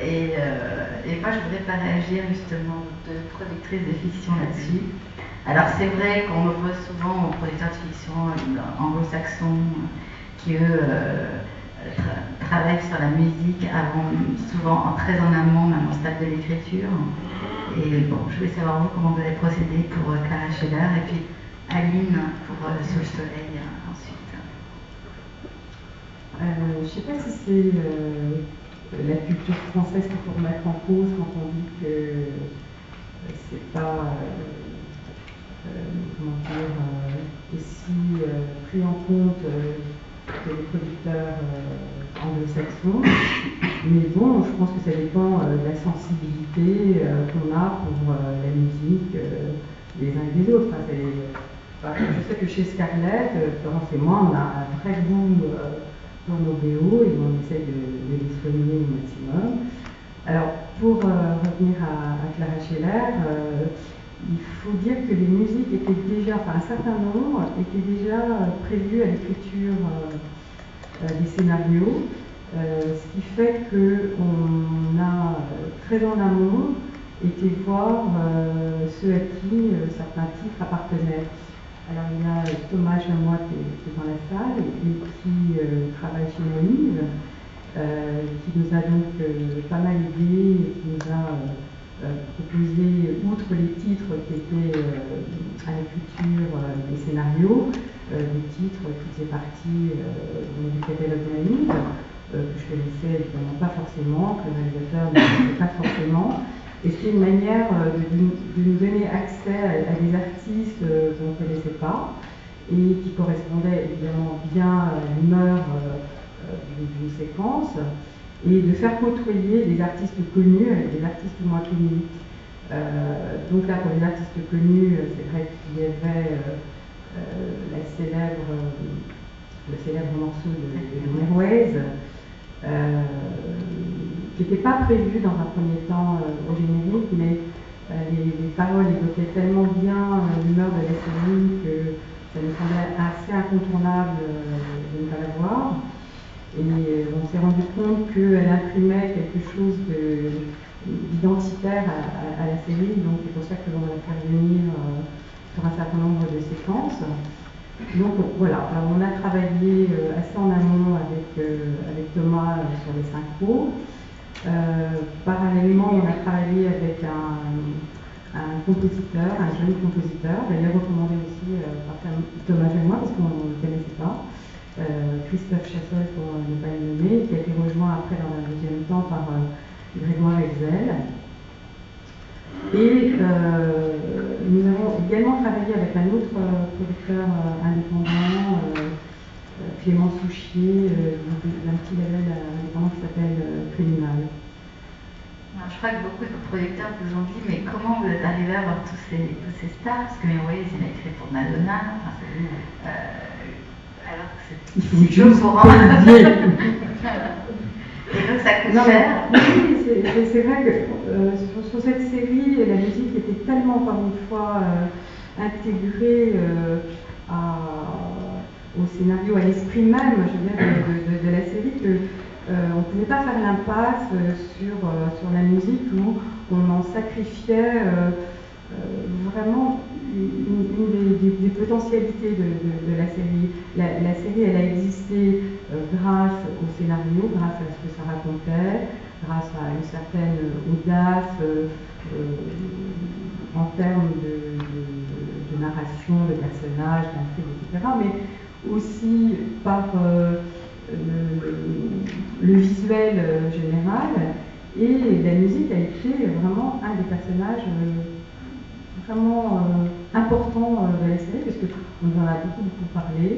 Et moi, je voudrais pas réagir justement de productrice de fiction là-dessus. Alors c'est vrai qu'on oppose souvent aux producteurs de fiction anglo-saxons qui eux travaillent sur la musique avant, souvent très en amont, même au stade de l'écriture. Et bon, je voulais savoir vous comment vous allez procéder pour Clara Scheller et puis Aline pour Sous le soleil ensuite. Je ne sais pas si c'est la culture française qu'il faut remettre en cause quand on dit que c'est pas comment dire, aussi pris en compte que les producteurs anglo-saxons. Mais bon, je pense que ça dépend de la sensibilité qu'on a pour la musique des uns et des autres. Je sais que chez Scarlett, Florence et moi, on a un vrai goût pour nos BO et on essaie de les soigner au maximum. Alors, pour revenir à Clara Scheller, il faut dire que les musiques étaient déjà, enfin un certain nombre, étaient déjà prévues à l'écriture des scénarios, ce qui fait qu'on a très en amont été voir ceux à qui certains titres appartenaient. Alors il y a Thomas Jamois qui est dans la salle et qui travaille chez Naïve, qui nous a donc pas mal aidé et qui nous a proposé, outre les titres qui étaient à l'écriture des scénarios, des titres qui faisaient partie du catalogue Naïve, que je connaissais évidemment pas forcément, que le réalisateur ne connaissait pas forcément. Et c'était une manière de nous donner accès à des artistes qu'on ne connaissait pas et qui correspondaient évidemment bien à l'humeur d'une séquence et de faire côtoyer des artistes connus avec des artistes moins connus. Donc là, pour les artistes connus, c'est vrai qu'il y avait le célèbre morceau de Merways, qui n'était pas prévu dans un premier temps au générique, mais les paroles évoquaient tellement bien l'humeur de la série que ça nous semblait assez incontournable de ne pas la voir. Et on s'est rendu compte qu'elle imprimait quelque chose d'identitaire à la série, donc c'est pour ça que l'on va la faire venir sur un certain nombre de séquences. Donc voilà, alors on a travaillé assez en amont avec Thomas sur les synchros. Parallèlement, on a travaillé avec un compositeur, un jeune compositeur, d'ailleurs recommandé aussi par Thomas et moi parce qu'on ne le connaissait pas, Christophe Chassol pour ne pas le nommer, qui a été rejoint après dans un deuxième temps par Grégoire Exel. Et nous avons également travaillé avec un autre producteur indépendant, Clément Souchier, d'un petit label indépendant qui s'appelle Criminal. Alors, je crois que beaucoup de producteurs vous ont dit, mais comment vous êtes arrivé à avoir tous ces stars? Parce que Merways, il a écrit pour Madonna. Alors que c'est si peu courant. Et donc ça coûte cher. Oui, c'est vrai que sur cette série, la musique était tellement, encore une fois, intégrée au scénario, à l'esprit même, je veux dire, de la série, qu'on ne pouvait pas faire l'impasse sur la musique où on en sacrifiait vraiment une des potentialités de la série. La série, elle a existé grâce au scénario, grâce à ce que ça racontait, grâce à une certaine audace en termes de narration, de personnages, d'intrigue, etc. Mais aussi par le visuel général. Et la musique a été vraiment un des personnages vraiment important de la série, parce qu'on en a beaucoup parlé.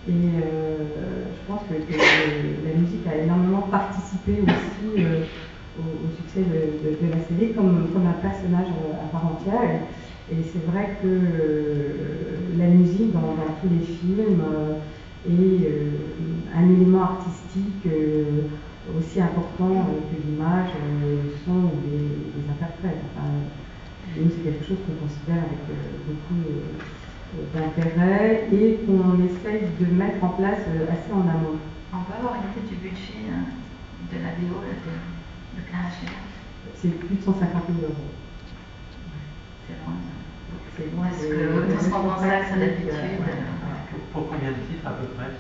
Et je pense que la musique a énormément participé aussi au succès de la série comme un personnage à part entière. Et c'est vrai que la musique dans tous les films est un élément artistique aussi important que l'image, le son ou les interprètes. Enfin, nous, c'est quelque chose qu'on considère avec beaucoup d'intérêt et qu'on essaye de mettre en place assez en amont. On peut avoir une idée du budget de plein HLM. C'est plus de 150 000 €. C'est loin. C'est Où est-ce que on se rend dans ça d'habitude? Pour combien de titres à peu près?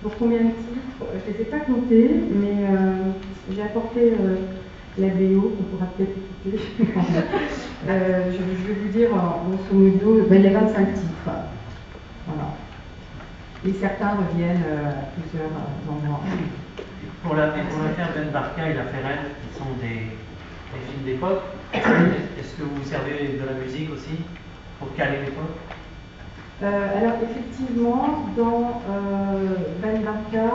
Pour combien de titres? Je ne les ai pas comptés, mais j'ai apporté la BO qu'on pourra peut-être écouter. Je vais vous dire, grosso modo, il y a 25 titres. Voilà. Et certains reviennent à plusieurs endroits. Pour l'affaire Ben Barka et l'affaire Elle, qui sont des films d'époque, est-ce que vous servez de la musique aussi pour caler l'époque? Alors effectivement, dans Ben Barka,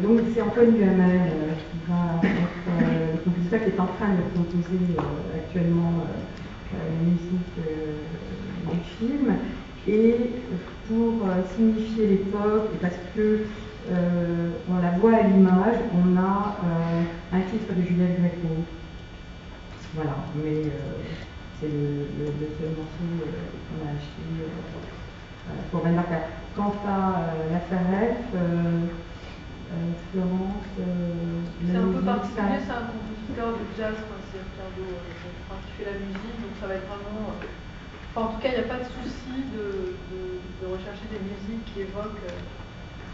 donc c'est Antoine Duhamel qui va être le compositeur qui est en train de composer actuellement la musique du film. Et pour signifier l'époque, parce que on la voit à l'image, on a un titre de Juliette Gréco. Voilà, mais c'est le seul morceau qu'on a acheté pour Ben Barka. Quant à l'affaire F, Florence. C'est un peu particulier, c'est un compositeur de jazz, c'est qui fait la musique, donc ça va être vraiment. Enfin, en tout cas, il n'y a pas de souci de rechercher des musiques qui évoquent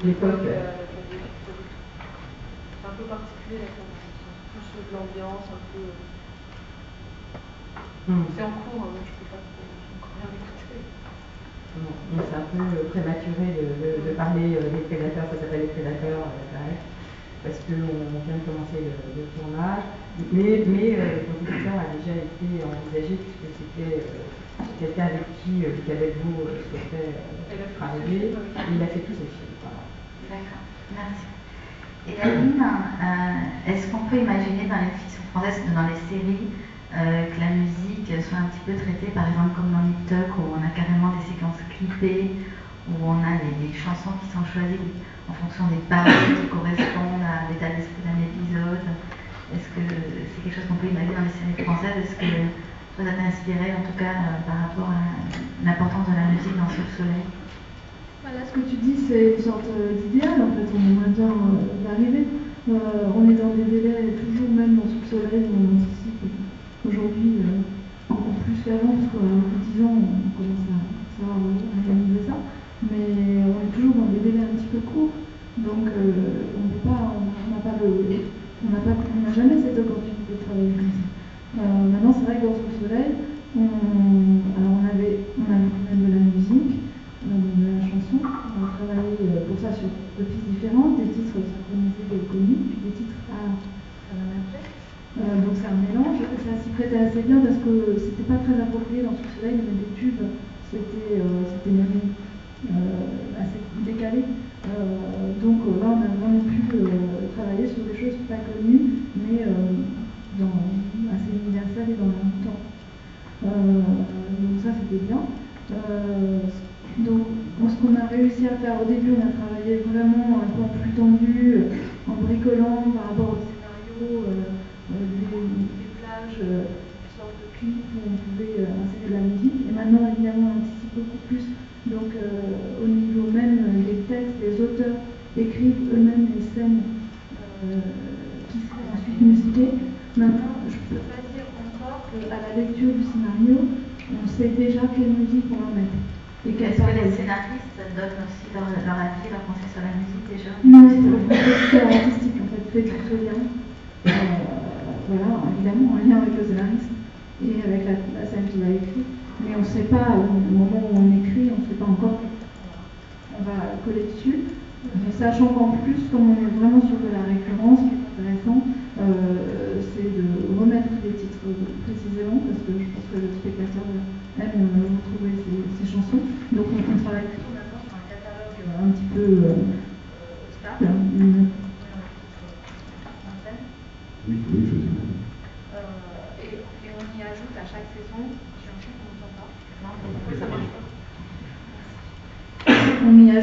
l'époque. C'est un peu particulier la composition, plus de l'ambiance, un peu. C'est en cours, donc je ne peux pas encore rien écouter. C'est un peu prématuré de parler des prédateurs, ça s'appelle les prédateurs, parce qu'on vient de commencer le tournage. Mais le compositeur a déjà été envisagé puisque c'était quelqu'un avec qui Luc Abelvaux souhaitait travailler. Il a fait tous ses films. Voilà. D'accord, merci. Et Aline, est-ce qu'on peut imaginer dans les fictions françaises, dans les séries, que la musique soit un petit peu traitée, par exemple comme dans Nip Tuck, où on a carrément des séquences clippées, où on a des chansons qui sont choisies en fonction des paroles qui correspondent à l'état d'esprit d'un épisode? Est-ce que c'est quelque chose qu'on peut imaginer dans les séries françaises? Est-ce que ça t'a inspiré, en tout cas, par rapport à l'importance de la musique dans Sous le soleil? Voilà, ce que tu dis, c'est une sorte d'idéal, en fait, on aimerait bien d'arriver. On est dans des délais, toujours même dans Sous le soleil, on anticipe aujourd'hui encore plus qu'avant, parce qu'au 10 ans, on commence à savoir organiser ça, mais on est toujours dans des délais un petit peu courts, donc on n'a jamais cette opportunité de travailler comme ça. Maintenant, c'est vrai que dans Sous le soleil, on avait de la musique, de la chanson, on a travaillé pour ça sur deux pistes différentes, des titres synchronisés et connus, puis des titres à la marge. Donc c'est un mélange, ça s'y prêtait assez bien parce que c'était pas très approprié dans Sous le soleil, mais des tubes, c'était même assez décalé. Donc là on a vraiment pu travailler sur des choses pas connues, mais assez universelles et dans le même temps. Donc ça c'était bien. Donc ce qu'on a réussi à faire au début, on a travaillé vraiment un peu en flux tendu, en bricolant par rapport au scénario. Des plages, une sorte de clip où on pouvait insérer de la musique. Et maintenant, évidemment, on anticipe beaucoup plus. Donc, au niveau même des textes, les auteurs écrivent eux-mêmes les scènes qui seront ensuite musiquées. Maintenant, je ne peux pas dire encore qu'à la lecture du scénario, on sait déjà quelle musique on va mettre. Est-ce que les scénaristes donnent aussi leur avis, leur conseil sur la musique déjà? Non, c'est le producteur artistique en fait, fait tout ce lien. Voilà, évidemment, en lien avec le scénariste et avec la scène qu'il a écrite. Mais on ne sait pas, au moment où on écrit, on ne sait pas encore on va coller dessus. Sachant qu'en plus, comme on est vraiment sur de la récurrence, ce qui est intéressant, c'est de remettre les titres précisément, parce que je pense que le spectateur aime retrouver ces chansons. Donc on travaille plutôt maintenant sur un catalogue un petit peu stable. Oui, faisons. Et on y ajoute à chaque saison, j'ai un chien qu'on n'entend pas. Oui, ça marche pas. On y ajoute